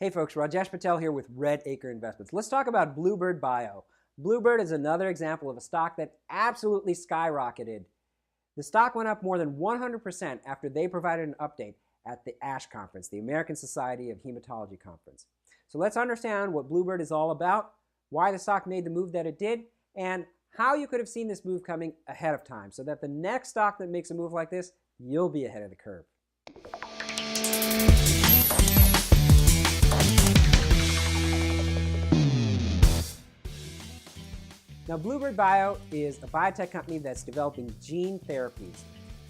Hey folks, Rajesh Patel here with Red Acre Investments. Let's talk about Bluebird Bio. Bluebird is another example of a stock that absolutely skyrocketed. The stock went up more than 100% after they provided an update at the ASH conference, the American Society of Hematology conference. So let's understand what Bluebird is all about, why the stock made the move that it did, and how you could have seen this move coming ahead of time so that the next stock that makes a move like this, you'll be ahead of the curve. Now, Bluebird Bio is a biotech company that's developing gene therapies.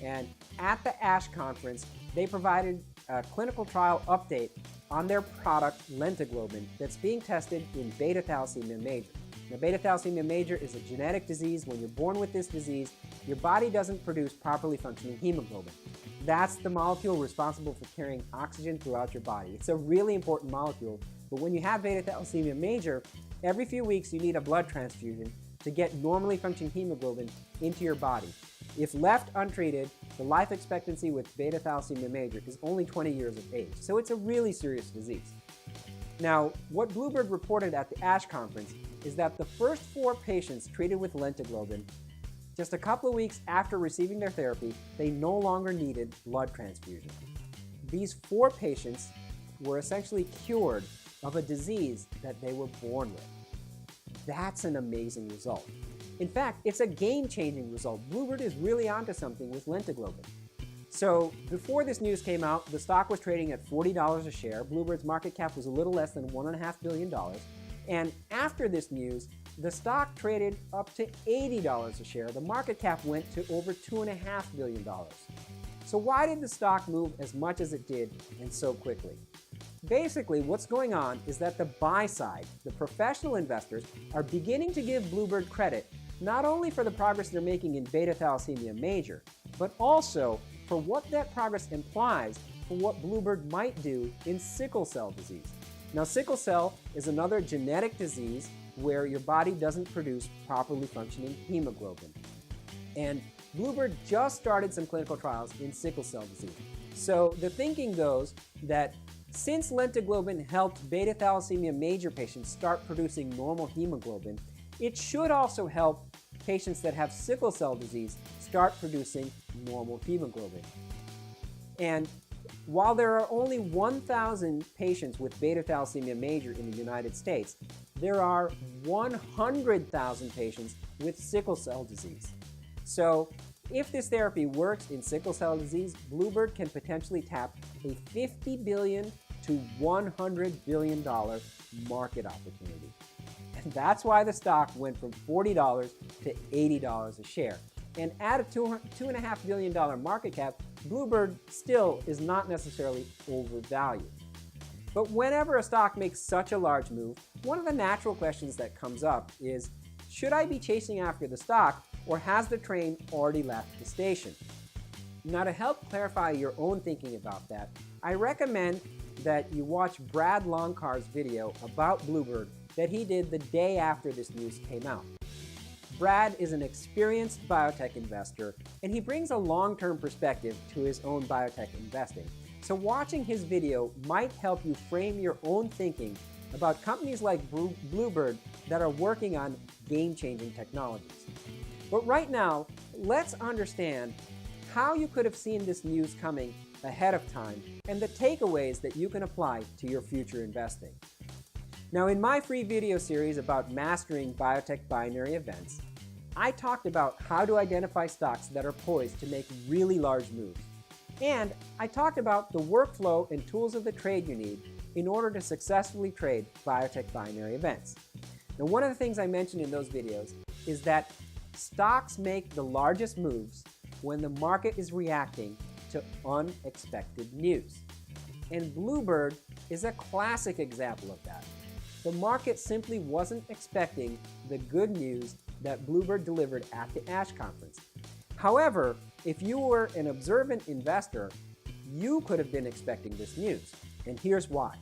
And at the ASH conference, they provided a clinical trial update on their product, Lentiglobin, that's being tested in beta thalassemia major. Now, beta thalassemia major is a genetic disease. When you're born with this disease, your body doesn't produce properly functioning hemoglobin. That's the molecule responsible for carrying oxygen throughout your body. It's a really important molecule, but when you have beta thalassemia major, every few weeks you need a blood transfusion to get normally functioning hemoglobin into your body. If left untreated, the life expectancy with beta thalassemia major is only 20 years of age, so it's a really serious disease. Now, what Bluebird reported at the ASH conference is that the first 4 patients treated with Lentiglobin, just a couple of weeks after receiving their therapy, they no longer needed blood transfusion. These 4 patients were essentially cured of a disease that they were born with. That's an amazing result. In fact, it's a game-changing result. Bluebird is really onto something with Lentiglobin. So before this news came out, the stock was trading at $40 a share. Bluebird's market cap was a little less than $1.5 billion. And after this news, the stock traded up to $80 a share. The market cap went to over $2.5 billion. So why did the stock move as much as it did and so quickly? Basically, what's going on is that the buy side, the professional investors, are beginning to give Bluebird credit not only for the progress they're making in beta thalassemia major, but also for what that progress implies for what Bluebird might do in sickle cell disease. Now, sickle cell is another genetic disease where your body doesn't produce properly functioning hemoglobin. And Bluebird just started some clinical trials in sickle cell disease. So the thinking goes that since Lentiglobin helped beta thalassemia major patients start producing normal hemoglobin, it should also help patients that have sickle cell disease start producing normal hemoglobin. And while there are only 1,000 patients with beta thalassemia major in the United States, there are 100,000 patients with sickle cell disease. So if this therapy works in sickle cell disease, Bluebird can potentially tap a $50 billion to $100 billion market opportunity. And that's why the stock went from $40 to $80 a share. And at a $2.5 billion market cap, Bluebird still is not necessarily overvalued. But whenever a stock makes such a large move, one of the natural questions that comes up is, should I be chasing after the stock, or has the train already left the station? Now, to help clarify your own thinking about that, I recommend that you watch Brad Longcar's video about Bluebird that he did the day after this news came out. Brad is an experienced biotech investor, and he brings a long-term perspective to his own biotech investing. So watching his video might help you frame your own thinking about companies like Bluebird that are working on game-changing technologies. But right now, let's understand how you could have seen this news coming ahead of time and the takeaways that you can apply to your future investing. Now, in my free video series about mastering biotech binary events, I talked about how to identify stocks that are poised to make really large moves. And I talked about the workflow and tools of the trade you need in order to successfully trade biotech binary events. Now, one of the things I mentioned in those videos is that stocks make the largest moves when the market is reacting to unexpected news. And Bluebird is a classic example of that. The market simply wasn't expecting the good news that Bluebird delivered at the ASH conference. However, if you were an observant investor, you could have been expecting this news. And here's why.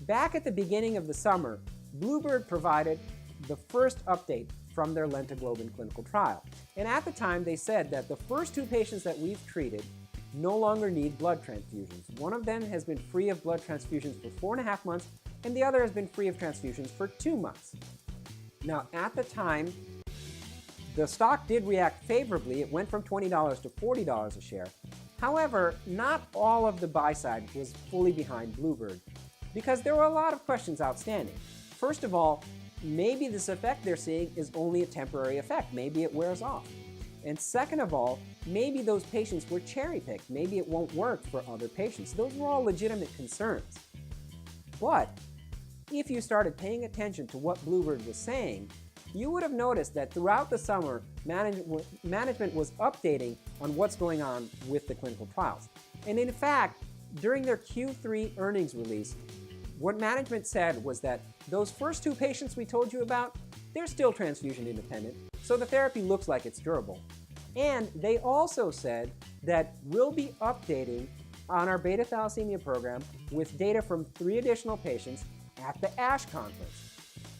Back at the beginning of the summer, Bluebird provided the first update from their Lentiglobin clinical trial. And at the time, they said that the first 2 patients that we've treated, no longer need blood transfusions. One of them has been free of blood transfusions for 4.5 months, and the other has been free of transfusions for 2 months. Now, at the time, the stock did react favorably. It went from $20 to $40 a share. However, not all of the buy side was fully behind Bluebird because there were a lot of questions outstanding. First of all, maybe this effect they're seeing is only a temporary effect. Maybe it wears off. And second of all, maybe those patients were cherry-picked. Maybe it won't work for other patients. Those were all legitimate concerns. But if you started paying attention to what Bluebird was saying, you would have noticed that throughout the summer, management was updating on what's going on with the clinical trials. And in fact, during their Q3 earnings release, what management said was that those first 2 patients we told you about, they're still transfusion independent, so the therapy looks like it's durable. And they also said that we'll be updating on our beta thalassemia program with data from 3 additional patients at the ASH conference.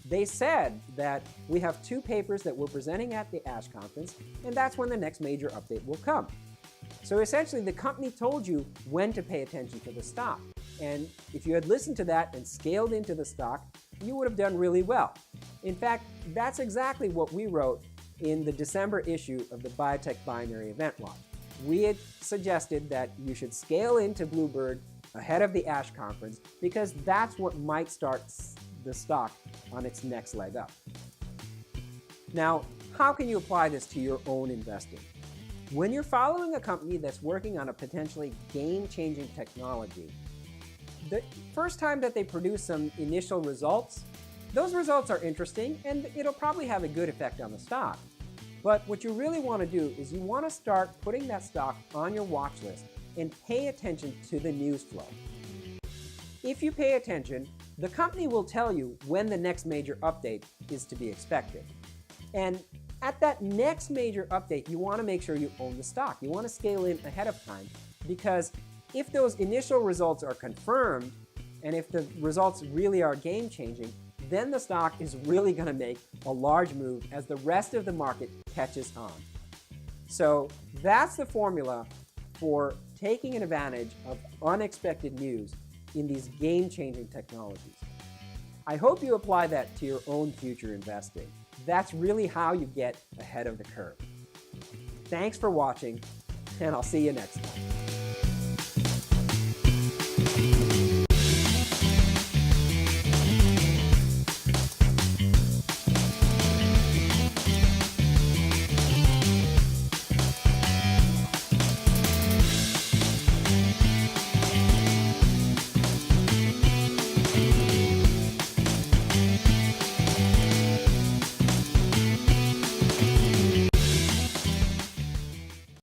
They said that we have 2 papers that we're presenting at the ASH conference, and that's when the next major update will come. So essentially, the company told you when to pay attention to the stock. And if you had listened to that and scaled into the stock, you would have done really well. In fact, that's exactly what we wrote in the December issue of the Biotech Binary Event Watch. We had suggested that you should scale into Bluebird ahead of the ASH conference because that's what might start the stock on its next leg up. Now, how can you apply this to your own investing? When you're following a company that's working on a potentially game-changing technology, the first time that they produce some initial results, those results are interesting and it'll probably have a good effect on the stock. But what you really want to do is you want to start putting that stock on your watch list and pay attention to the news flow. If you pay attention, the company will tell you when the next major update is to be expected. And at that next major update, you want to make sure you own the stock. You want to scale in ahead of time because if those initial results are confirmed and if the results really are game-changing, then the stock is really going to make a large move as the rest of the market catches on. So that's the formula for taking advantage of unexpected news in these game-changing technologies. I hope you apply that to your own future investing. That's really how you get ahead of the curve. Thanks for watching, and I'll see you next time.